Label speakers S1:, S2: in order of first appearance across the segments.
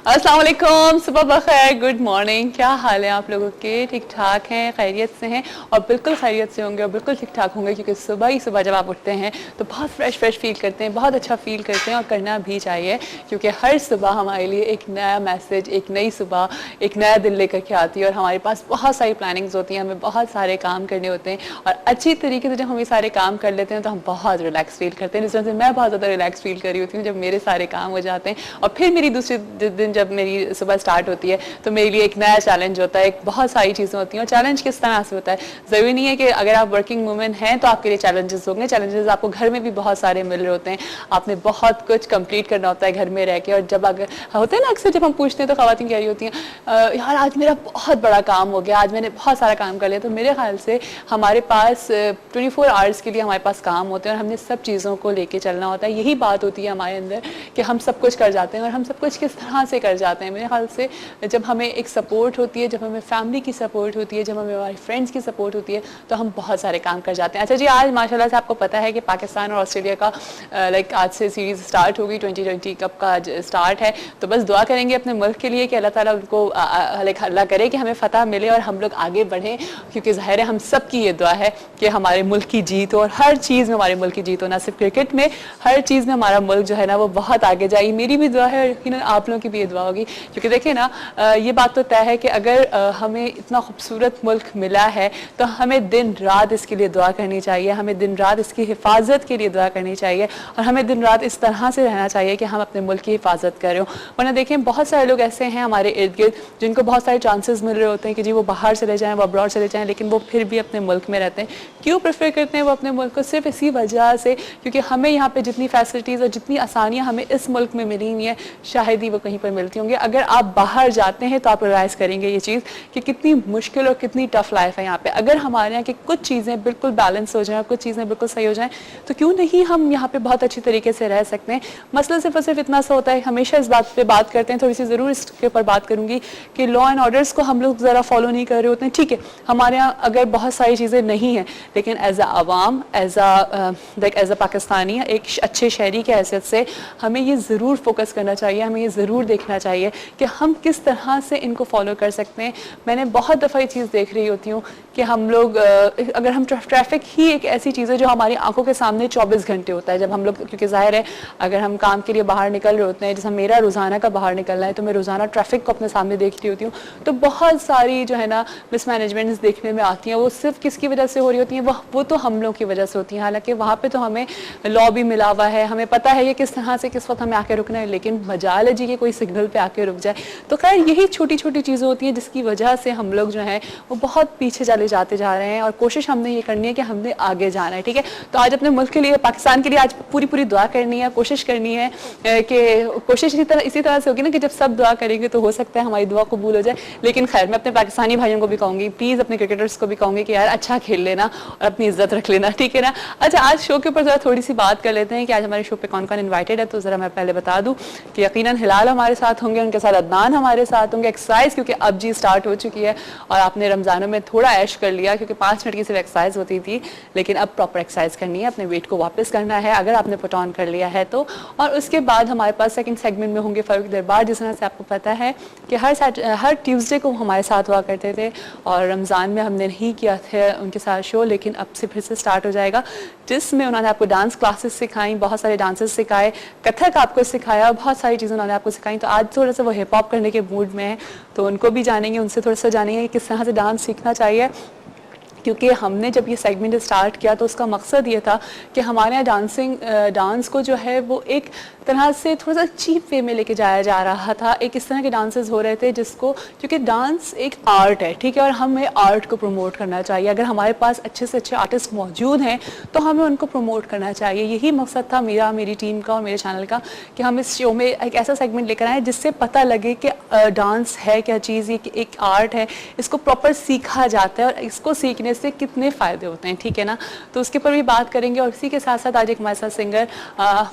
S1: अस्सलाम वालेकुम, सुबह बखैर, गुड मॉर्निंग। क्या हाल है आप लोगों के? ठीक ठाक हैं, खैरियत से हैं और बिल्कुल खैरियत से होंगे और बिल्कुल ठीक ठाक होंगे, क्योंकि सुबह ही सुबह जब आप उठते हैं तो बहुत फ्रेश फील करते हैं, बहुत अच्छा फील करते हैं और करना भी चाहिए, क्योंकि हर सुबह हमारे लिए एक नया मैसेज, एक नई सुबह, एक नया दिन लेकर के आती है और हमारे पास बहुत सारी प्लानिंग्स होती हैं, हमें बहुत सारे काम करने होते हैं और अच्छी तरीके से जब हम ये सारे काम कर लेते हैं तो हम बहुत रिलैक्स फील करते हैं। जिस तरह से मैं बहुत ज़्यादा रिलैक्स फील कर रही होती हूँ जब मेरे सारे काम हो जाते हैं और फिर मेरी दूसरे दिन जब मेरी सुबह स्टार्ट होती है तो मेरे लिए एक नया चैलेंज होता है, एक बहुत सारी चीज़ें होती हैं। और चैलेंज किस तरह से होता है, ज़रूरी नहीं है कि अगर आप वर्किंग वूमेन हैं तो आपके लिए चैलेंजेस होंगे। चैलेंजेस आपको घर में भी बहुत सारे मिल रहे होते हैं, आपने बहुत कुछ कंप्लीट करना होता है घर में रह के। और जब अगर होते हैं ना, अक्सर जब हम पूछते हैं तो ख़वातीन कह रही होती हैं यार आज मेरा बहुत बड़ा काम हो गया, आज मैंने बहुत सारा काम कर लिया। तो मेरे ख्याल से हमारे पास 24 आवर्स के लिए हमारे पास काम होते हैं और हमने सब चीज़ों को लेके चलना होता है। यही बात होती है हमारे अंदर कि हम सब कुछ कर जाते हैं और हम सब कुछ किस तरह से कर जाते हैं। मेरे ख्याल से जब हमें एक सपोर्ट होती है, जब हमें फैमिली की सपोर्ट होती है, जब हमें हमारी फ्रेंड्स की सपोर्ट होती है तो हम बहुत सारे काम कर जाते हैं। अच्छा जी, आज माशाल्लाह से आपको पता है कि पाकिस्तान और ऑस्ट्रेलिया का आज से सीरीज़ स्टार्ट होगी, 2020 कप का आज स्टार्ट है। तो बस दुआ करेंगे अपने मुल्क के लिए कि अल्लाह ताला उनको अल्लाह करे कि हमें फ़तह मिले और हम लोग आगे बढ़ें, क्योंकि ज़ाहिर है हम सब की ये दुआ है कि हमारे मुल्क की जीत हो और हर चीज़ में हमारे मुल्क की जीत हो, ना सिर्फ क्रिकेट में, हर चीज़ में हमारा मुल्क जो है ना वो बहुत आगे जाए। मेरी भी दुआ है और यकीनन आप लोगों की भी ये दुआ होगी, क्योंकि देखिए ना ये बात तो तय है कि अगर हमें इतना खूबसूरत मुल्क मिला है तो हमें दिन रात इसके लिए दुआ करनी चाहिए, हमें दिन रात इसकी हिफाजत के लिए दुआ करनी चाहिए और हमें दिन रात इस तरह से रहना चाहिए कि हम अपने मुल्क की हिफाजत करें। वरना देखें बहुत सारे लोग ऐसे हैं हमारे इर्द गिर्द जिनको बहुत सारे चांसेस मिल रहे होते हैं कि जी वो बाहर चले जाएँ, वो अब्रॉड चले जाएँ, लेकिन वो फिर भी अपने मुल्क में रहते हैं। क्यों प्रेफर करते हैं वो अपने मुल्क को? सिर्फ इसी वजह से क्योंकि हमें यहाँ पे जितनी फैसिलिटीज़ और जितनी आसानियाँ हमें इस मुल्क में मिली हुई हैं शायद ही वो कहीं पर मिलती होंगी। अगर आप बाहर जाते हैं तो आप रियलाइज़ करेंगे ये चीज़ कि कितनी मुश्किल और कितनी टफ लाइफ है यहाँ पे। अगर हमारे यहाँ की कुछ चीज़ें बिल्कुल बैलेंस हो जाएं, कुछ चीज़ें बिल्कुल सही हो जाएं, तो क्यों नहीं हम यहाँ पे बहुत अच्छी तरीके से रह सकते हैं। मसला सिर्फ और सिर्फ इतना सा होता है, हमेशा इस बात पे बात करते हैं, थोड़ी सी ज़रूर इसके ऊपर बात करूँगी कि लॉ एंड ऑर्डर्स को हम लोग ज़रा फॉलो नहीं कर रहे होते हैं। ठीक है, हमारे यहाँ अगर बहुत सारी चीज़ें नहीं हैं, लेकिन as a Awam, as a Pakistani, एक अच्छे शहरी की हैसियत से हमें ये ज़रूर फोकस करना चाहिए, हमें ये ज़रूर देखना चाहिए कि हम किस तरह से इनको फॉलो कर सकते हैं। मैंने बहुत दफ़ा ये चीज़ देख रही होती हूँ कि हम लोग अगर हम ट्रैफिक ही एक ऐसी चीज़ है जो हमारी आंखों के सामने 24 घंटे होता है। जब हम लोग, क्योंकि ज़ाहिर है अगर हम काम के लिए बाहर निकल रहे होते हैं, जैसे मेरा रोज़ाना का बाहर निकलना है तो मैं रोज़ाना ट्रैफिक को अपने सामने देख रही होती हूँ, तो बहुत सारी जो है ना मिसमैनेजमेंट्स देखने में आती हैं। वो सिर्फ किसकी वजह से हो रही होती हैं? वो तो हम लोग की वजह से होती हैं। हालाँकि वहाँ पर तो हमें लॉ भी मिला हुआ है, हमें पता है ये किस तरह से किस वक्त हमें आके रुकना है, लेकिन मजाल है जी कि कोई सिग्नल पे आके रुक जाए। तो खैर यही छोटी छोटी चीज़ें होती हैं जिसकी वजह से हम लोग जो है वो बहुत पीछे चले जाते जा रहे हैं और कोशिश हमने ये करनी है कि हमने आगे जाना है। ठीक है, तो आज अपने मुल्क के लिए, पाकिस्तान के लिए आज पूरी दुआ करनी है, कोशिश करनी है कि कोशिश इसी तरह से होगी ना कि जब सब दुआ करेंगे तो हो सकता है हमारी दुआ कबूल हो जाए। लेकिन खैर मैं अपने पाकिस्तानी भाइयों को भी कहूँगी, प्लीज़ अपने क्रिकेटर्स को भी कहूँगी कि यार अच्छा खेल लेना और अपनी इज्जत रख लेना, ठीक है ना। अच्छा, आज शो के ऊपर ज़रा थोड़ी सी बात कर लेते हैं कि आज हमारे शो पे कौन कौन इन्वाइटेड है। तो ज़रा मैं पहले बता दूँ कि यकीनन हिलाल हमारे साथ होंगे, उनके साथ अदनान हमारे साथ होंगे। एक्सरसाइज क्योंकि अब जी स्टार्ट हो चुकी है और आपने रमज़ानों में थोड़ा ऐश कर लिया क्योंकि 5 मिनट की सिर्फ एक्सरसाइज होती थी, लेकिन अब प्रॉपर एक्सरसाइज करनी है, अपने वेट को वापस करना है अगर आपने पुट ऑन कर लिया है तो। और उसके बाद हमारे पास सेकंड सेगमेंट में होंगे फ़ारूक दरबार, जिस तरह से आपको पता है कि हर ट्यूसडे को हमारे साथ हुआ करते थे और रमज़ान में हमने नहीं किया था उनके साथ शो, लेकिन अब से फिर से स्टार्ट हो जाएगा, जिसमें उन्होंने आपको डांस क्लासेस सिखाई, बहुत सारे डांसेस सिखाए, कथक आपको सिखाया, बहुत सारी चीज़ें उन्होंने आपको सिखाई। तो आज थोड़ा सा वो हिप हॉप करने के मूड में है, तो उनको भी जानेंगे, उनसे थोड़ा सा जानेंगे कि किस तरह से डांस सीखना चाहिए। क्योंकि हमने जब ये सेगमेंट स्टार्ट किया तो उसका मकसद ये था कि हमारे यहाँ डांस को जो है वो एक तरह से थोड़ा सा चीप वे में लेके जाया जा रहा था। एक इस तरह के डांसेस हो रहे थे जिसको, क्योंकि डांस एक आर्ट है, ठीक है, और हमें आर्ट को प्रमोट करना चाहिए। अगर हमारे पास अच्छे से अच्छे आर्टिस्ट मौजूद हैं तो हमें उनको प्रमोट करना चाहिए। यही मकसद था मेरी टीम का और मेरे चैनल का कि हम इस शो में एक ऐसा सेगमेंट लेकर आए जिससे पता लगे कि डांस है क्या चीज़, ये एक आर्ट है, इसको प्रॉपर सीखा जाता है और इसको सीखने से कितने फ़ायदे होते हैं, ठीक है ना। तो उसके ऊपर भी बात करेंगे और इसी के साथ साथ आज एक हमारे साथ सिंगर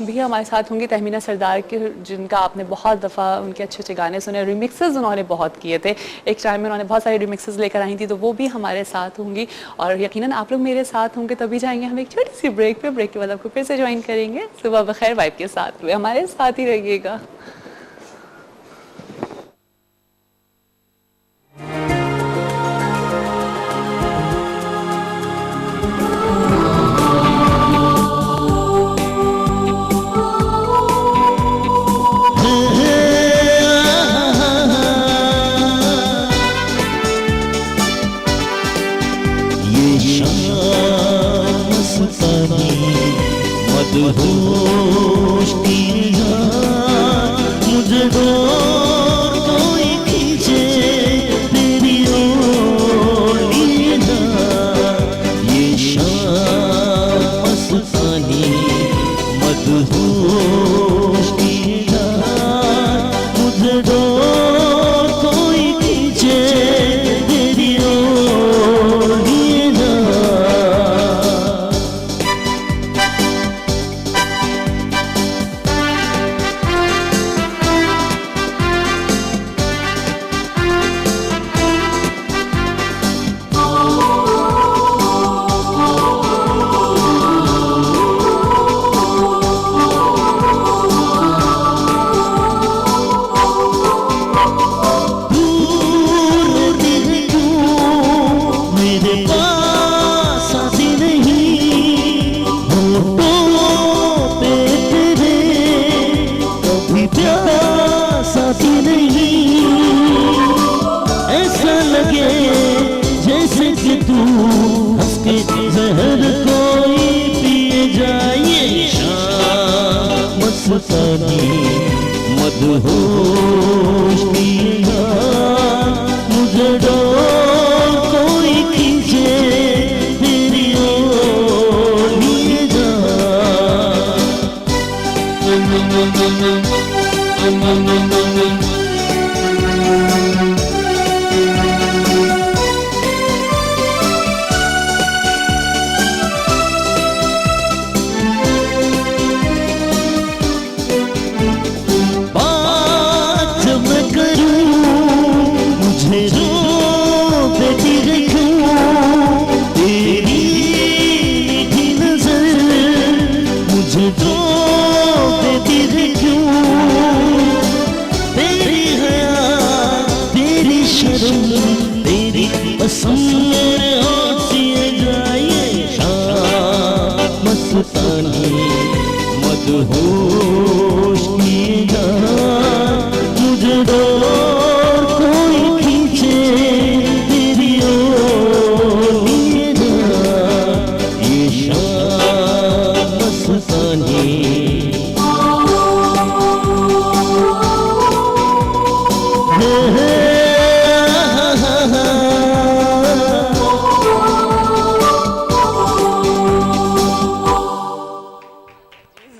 S1: भी हमारे साथ होंगी, तहमीना सरदार के, जिनका आपने बहुत दफ़ा उनके अच्छे अच्छे गाने सुने, रिमिक्सेस उन्होंने बहुत किए थे। एक टाइम में उन्होंने बहुत सारे रिमिक्सेस लेकर आई थी, तो वो भी हमारे साथ होंगी और यकीनन आप लोग मेरे साथ होंगे। तभी जाएंगे हम एक छोटी सी ब्रेक पे, ब्रेक के बाद आपको फिर से ज्वाइन करेंगे सुबह बखैर वाइब के साथ। हमारे साथ ही रहिएगा।
S2: मुझे डोर कोई खींचे तेरी ओर लिए ना, ये शाम मस्तानी मदहोश किए ना, मुझे डोर कोई खींचे तेरी ओर लिए ना। मेरे पास आती नहीं, होठों पे तेरे कभी प्यास आती नहीं, ऐसा लगे जैसे कि तू हंस के जहर कोई पिए जाए। शाम मस्तानी मदहोश किए ना, मुझे डोर कोई खींचे तेरी ओर लिए जा। बात जब मैं करूं मुझे रो बेटी क्यों, तेरी मीठी नजर मुझे रो बेटी क्यों, तेरी हया तेरी शर्म तेरी पसंद मेरे होठ सिए जाए। शाम मस्तानी मदहोश किए ना, मुझे डोर कोई खींचे तेरी ओर लिए ना, ये शाम मस्तानी।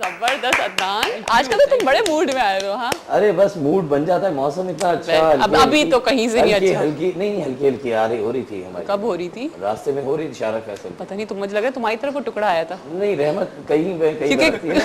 S1: जबरदस्त अदनान, आजकल तो तुम बड़े मूड में आए हो। हाँ,
S3: अरे बस मूड बन जाता है, मौसम इतना अच्छा।
S1: अब अभी तो कहीं से नहीं अच्छा।
S3: हल्की नहीं, हल्की हल्की आ रही हो रही थी हमारी।
S1: कब हो रही थी?
S3: रास्ते में हो रही थी शारा फैसल।
S1: पता नहीं, तुम मुझे लगा तुम्हारी तरफ वो टुकड़ा आया था।
S3: नहीं, रहमत कहीं
S1: क्योंकि-
S3: बरसती है ना।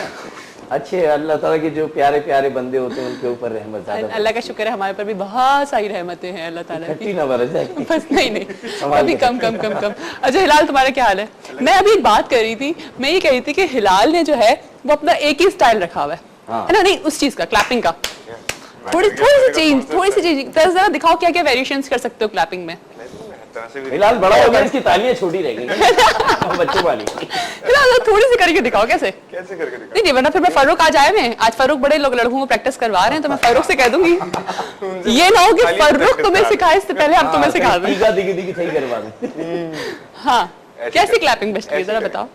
S3: अच्छे अल्लाह ताला के जो प्यारे प्यारे बंदे होते हैं उनके ऊपर रहमत ज्यादा।
S1: अल्लाह का शुक्र है हमारे पर भी बहुत सारी रहमतें हैं अल्लाह ताला की।
S3: खट्टी ना बरस जाए।
S1: बस नहीं
S3: संभाल
S1: अभी
S3: के।
S1: कम कम कम कम। अच्छा हिलाल, तुम्हारा क्या हाल है? मैं अभी एक बात कर रही थी, मैं ये कह रही थी कि हिलाल ने जो है वो अपना एक ही स्टाइल रखा हुआ
S3: हाँ।
S1: है ना? नहीं, उस चीज का, क्लैपिंग का थोड़ी सी चेंज जरा दिखाओ, क्या क्या वेरिएशंस कर सकते हो क्लैपिंग में?
S3: फिलहाल बड़ा हो गया, इसकी तालियां छोटी रह गई बच्चों वाली।
S1: हिलाल थोड़ी सी करके दिखाओ। कैसे
S4: करके दिखा?
S1: नहीं, वरना फिर मैं फारूक आज आए में, आज फारूक बड़े लोग लड़कों को प्रैक्टिस करवा रहे हैं, तो मैं फारूक से कह दूंगी ये ना हो कि फारूक तुम्हें सिखाए इससे पहले हम तुम्हें सिखा दें।
S3: दिगी सही करवा दें।
S1: हाँ, कैसी क्लैपिंग बेस्ट है जरा बताओ।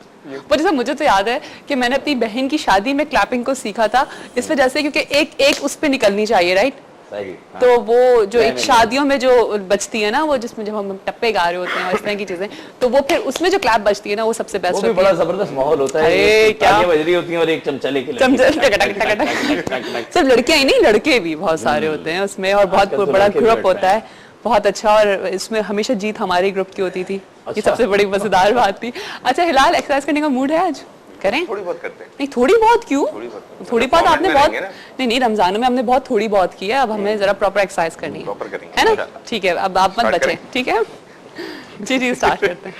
S1: वो जैसा मुझे तो याद है कि मैंने अपनी बहन की शादी में क्लैपिंग को सीखा था, इस वजह से क्योंकि एक उस पे निकलनी चाहिए, राइट?
S3: सही।
S1: तो वो जो एक शादियों में जो बजती है ना, वो जिसमें जब हम टप्पे गा रहे होते हैं और इस तरह की चीजें, तो वो फिर उसमें जो क्लैप बजती है ना, वो सबसे बेस्ट
S3: वो भी
S1: होती
S3: बड़ा
S1: है।
S3: जबरदस्त माहौल होता है।
S1: अरे क्या
S3: बज रही होती हैं और एक चमचा लेके
S1: सिर्फ लड़कियां ही नहीं, लड़के भी बहुत सारे होते हैं उसमें, और बहुत
S3: आजकल तो
S1: बड़ा
S3: लड़के भी
S1: ग्रुप
S3: बैठते
S1: होता है, बहुत अच्छा। और इसमें हमेशा जीत हमारे ग्रुप की होती थी, ये
S3: अच्छा।
S1: सबसे बड़ी मजेदार बात थी। अच्छा हिलाल, एक्सरसाइज करने का मूड है आज? करें?
S4: थोड़ी बहुत करते हैं।
S1: नहीं, थोड़ी बहुत क्यों? थोड़ी बहुत आपने
S4: में
S1: बहुत
S4: रहेंगे ना।
S1: नहीं रमजानों में हमने बहुत थोड़ी बहुत की है, अब हमें जरा प्रॉपर एक्सरसाइज करनी है,
S4: प्रॉपर करेंगे,
S1: है ना?
S4: इंशाल्लाह।
S1: ठीक है, अब आप मत
S4: Start
S1: बचे,
S4: करें?
S1: ठीक है? जी स्टार्ट करते हैं।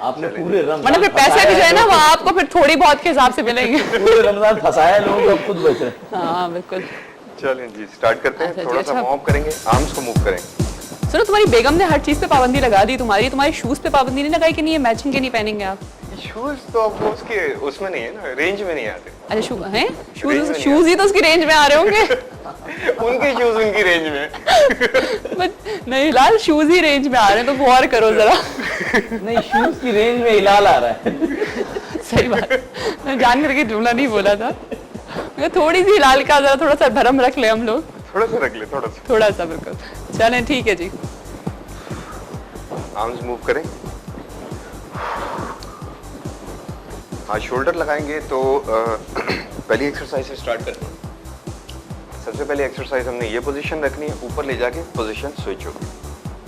S3: आपने पूरे रमजान
S1: मतलब फिर पैसे भी जो है ना, वो आपको फिर थोड़ी बहुत के हिसाब से मिलेंगे।
S3: पूरे रमजान फंसाया लोगों को, खुद बचे।
S1: हाँ बिल्कुल।
S4: चलिए जी स्टार्ट करते हैं।
S1: अच्छा,
S4: थोड़ा
S1: अच्छा।
S4: सा वार्म करेंगे, आर्म्स को मूव करें।
S1: सुनो, तुम्हारी बेगम ने हर चीज पे पाबंदी लगा दी, तुम्हारे शूज पे पाबंदी नहीं लगाई कि नहीं ये मैचिंग के नहीं पहनेंगे आप?
S4: शूज तो अब उसके उसमें नहीं है ना, रेंज में नहीं आते।
S1: अच्छा शूज हैं?
S4: रेंज में नहीं
S1: शूज ही तो उसकी रेंज में आ रहे होंगे।
S4: उनके शूज उनकी रेंज में।
S1: बट नहीं हिलाल, शूज ही रेंज में आ रहे हैं, तो गौर करो जरा।
S3: नहीं, शूज की रेंज में हिलाल आ रहा है।
S1: सही बात, मैं जान करके जुमला नहीं बोला था। मैं थोड़ी सी हिलाल का जरा थोड़ा सा भरम रख ले हम लोग।
S4: थोड़ा सा रख ले, थोड़ा सा।
S1: थोड़ा सा बिल्कुल। चलें ठीक है जी।
S4: आर्म्स मूव करें। हाँ, शोल्डर लगाएंगे तो पहली एक्सरसाइज से स्टार्ट करते हैं। सबसे पहले एक्सरसाइज हमने ये पोजीशन रखनी है, ऊपर ले जाके पोजीशन स्विच होगी।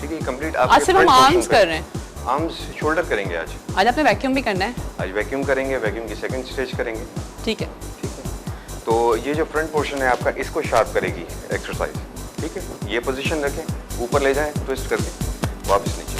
S4: ठीक है, कंप्लीट आप
S1: आज सिर्फ हम आर्म्स कर रहे हैं।
S4: आर्म्स शोल्डर करेंगे आज।
S1: आज आपने वैक्यूम भी करना है।
S4: आज वैक्यूम करेंगे, वैक्यूम की सेकंड स्टेज करेंगे।
S1: ठीक है।
S4: ठीक है, तो ये जो फ्रंट पोर्शन है आपका, इसको शार्प करेगी एक्सरसाइज। ठीक है, ये पोजीशन रखें, ऊपर ले जाएं, ट्विस्ट करके वापस नीचे।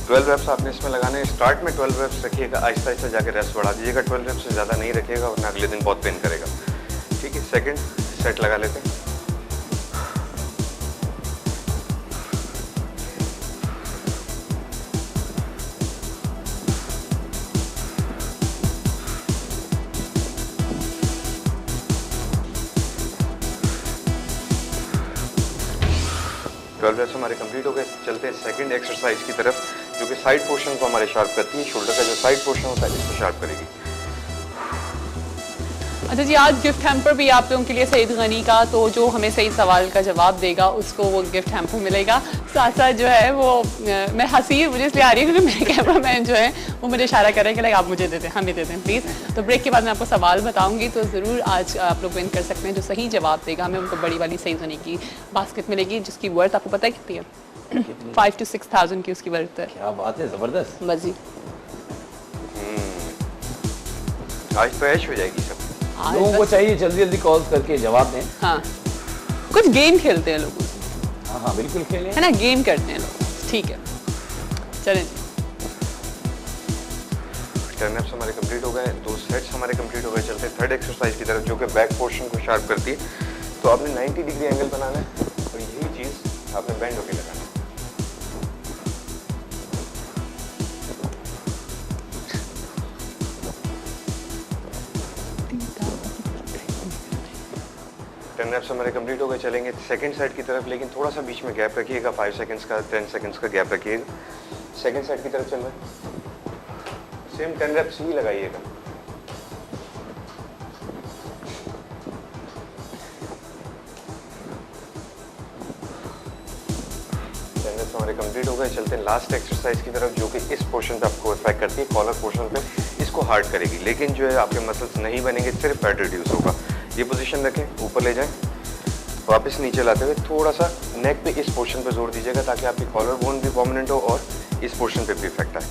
S4: 12 रेप्स आपने इसमें लगाने हैं। स्टार्ट में 12 रेप्स रखिएगा, आहिस्ता आहिस्ता जाकर रेप्स बढ़ा दीजिएगा। 12 रेप्स से ज़्यादा नहीं रखिएगा वरना अगले दिन बहुत पेन करेगा। ठीक है, सेकंड सेट लगा लेते हैं। रेप्स हमारे कंप्लीट हो गए। चलते हैं सेकंड एक्सरसाइज की तरफ, जो कि साइड पोर्शन को हमारे शार्प करती है। शोल्डर का जो साइड पोर्शन होता है इसको शार्प करेगी।
S1: अच्छा जी, आज गिफ्ट हैम्पर भी आप लोगों के लिए सईद गनी का, तो जो हमें सही सवाल का जवाब देगा उसको वो गिफ्ट हैम्पर मिलेगा। साथ साथ जो है वो मैं हंसी मुझे इसलिए आ रही है क्योंकि मेरे कैमरामैन जो है वो मुझे इशारा कर रहे हैं कि लाइक आप मुझे दे दें, हमें दे दें प्लीज़। तो ब्रेक के बाद मैं आपको सवाल बताऊंगी, तो ज़रूर आज आप लोग विन कर सकते हैं। जो सही जवाब देगा हमें उनको बड़ी वाली सईद गनी की बास्केट मिलेगी, जिसकी वर्थ आपको पता है कितनी है? 5 to 6,000 की उसकी वर्थ है।
S3: क्या बात है, जबरदस्त।
S1: बस जी,
S4: आज तो ऐश हो जाएगी सब।
S1: आज
S3: लोगों को
S1: बस-
S3: चाहिए जल्दी जल्दी कॉल करके जवाब दें।
S1: हाँ, कुछ गेम खेलते हैं लोगों से,
S3: हाँ हाँ बिल्कुल खेलें।
S1: है ना, गेम करते हैं लोग। ठीक है, चलें जी।
S4: 10 रेप्स हमारे कंप्लीट हो गए, 2 सेट्स हमारे कंप्लीट हो गए। चलते हैं थर्ड एक्सरसाइज की तरफ, जो कि बैक पोर्शन को शार्प करती है। तो आपने 90 डिग्री एंगल बनाना है और यही चीज़ आपने बेंड होकर लगाना है। रेप्स हमारे कंप्लीट हो गए। चलेंगे सेकंड सेट की तरफ, लेकिन थोड़ा सा बीच में गैप रखिएगा। 5 सेकंड्स का, 10 सेकंड्स का गैप रखिएगा। सेकंड सेट की तरफ चल रहा है, सेम 10 रेप्स ही लगाइएगा। हमारे कंप्लीट हो गए। चलते हैं लास्ट एक्सरसाइज की तरफ, जो कि इस पोर्शन पे आपको इफेक्ट करती है, कॉलर पोर्शन पे। इसको हार्ड करेगी, लेकिन जो है आपके मसल्स नहीं बनेंगे, सिर्फ फैट रिड्यूस होगा। ये पोजीशन रखें, ऊपर ले जाएं, वापस नीचे लाते हुए थोड़ा सा नेक पे इस पोर्शन पे जोर दीजिएगा, ताकि आपकी कॉलर बोन भी परमानेंट हो और इस पोर्शन पे भी इफेक्ट आए।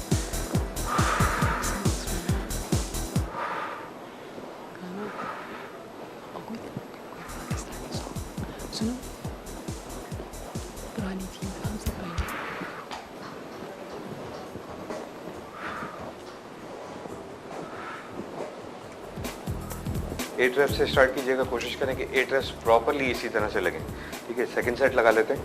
S1: सुनो, पुरानी थी, हम सब आएंगे।
S4: एट रेप्स से स्टार्ट कीजिएगा। कोशिश करें कि 8 रेप्स प्रॉपरली इसी तरह से लगें। ठीक है, सेकंड सेट लगा लेते हैं।